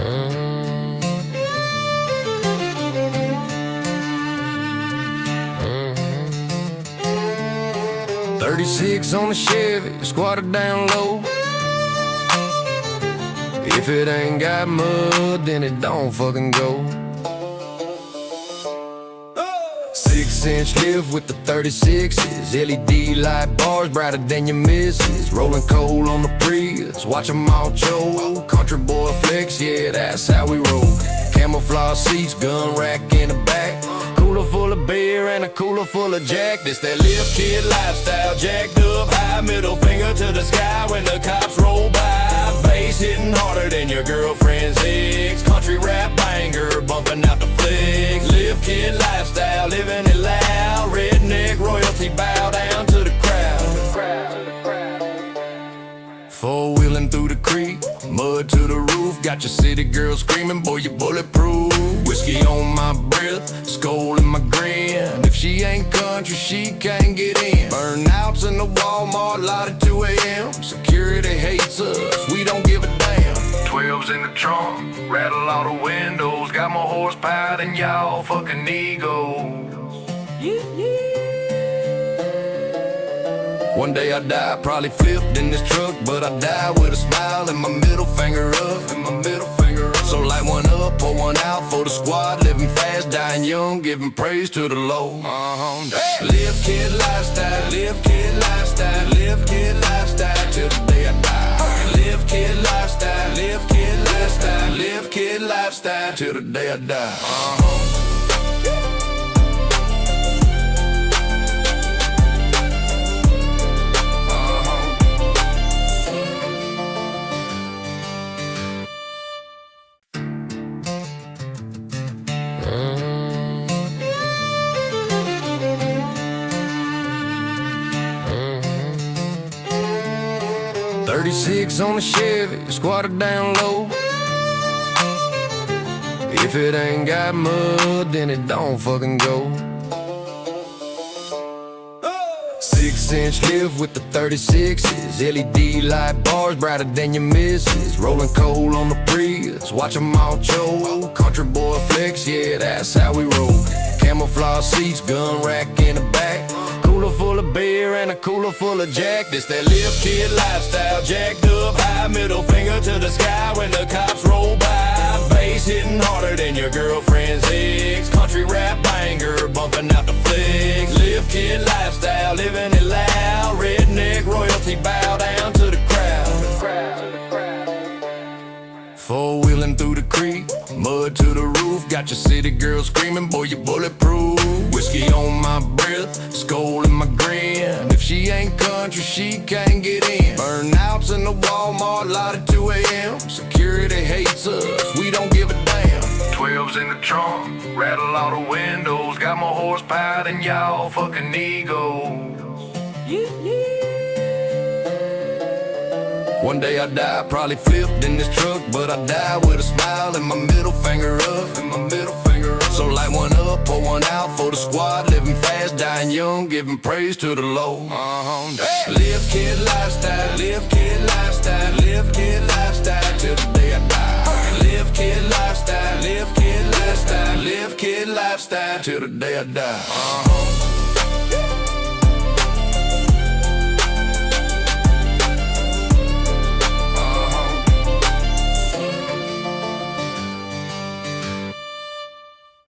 Mm-hmm. 36 on the Chevy, squatted down low. If it ain't got mud, then it don't fucking go. 6-inch lift with the 36s, LED light bars brighter than your missus. Rolling coal on the Prius, watch 'em all choke. Country boy flex, yeah, that's how we roll. Camouflage seats, gun rack in the back. Cooler full of beer and a cooler full of Jack. This that lift kid lifestyle, jacked up high, middle finger to the sky when the cops roll by. Bass hitting harder than your girlfriend's ex. Country rap banger, bumping out the flicks. Lift kid lifestyle, living it loud. Redneck royalty, bow down to the crowd. Four-wheelin through the creek, mud to the roof. Got your city girls screaming, boy, you bulletproof. Whiskey on my breath, Skoal in my grin. If she ain't country, she can't get in. Burnouts in the Walmart lot at 2 a.m. Security hates us, we don't give a damn. 12's in the trunk, rattle all the windows. Got more horsepower than y'all fucking egos. One day I die, probably flipped in this truck, but I die with a smile and my middle finger up, So light one up, pour one out for the squad, living fast, dying young, giving praise to the Lord. Live kid lifestyle, live kid lifestyle, live kid lifestyle till the day I die. Live kid lifestyle, live kid lifestyle, live kid lifestyle till the day I die. 36 on the Chevy, squatted down low. If it ain't got mud, then it don't fucking go. 6-inch lift with the 36s, LED light bars brighter than your missus. Rolling coal on the Prius, watch 'em all choke. Country boy flex, yeah, that's how we roll. Camouflage seats, gun rack in the back. Cooler full of beer and a cooler full of Jack. This that lift kid lifestyle, jacked up high, middle finger to the sky when the cops roll by. Bass hitting harder than your girlfriend's ex. Country rap banger, bumping out the flicks. Lift kid lifestyle, living it loud. Redneck royalty, bow down to the crowd. Four-wheelin through the creek, mud to the roof. Got your city girls screaming, boy, you bulletproof. Whiskey on my breath, Skoal in my grin. If she ain't country, she can't get in. Burnouts in the Walmart lot at 2 a.m. Security hates us, we don't give a damn. 12's in the trunk, rattle all the windows. Got more horsepower than y'all fucking egos. One day I die, probably flipped in this truck, but I die with a smile and my middle finger up, So light one up, pour one out for the squad, living fast, dying young, giving praise to the Lord. Live kid lifestyle, live kid lifestyle, live kid lifestyle till the day I die. Live kid lifestyle, live kid lifestyle, live kid lifestyle till the day I die.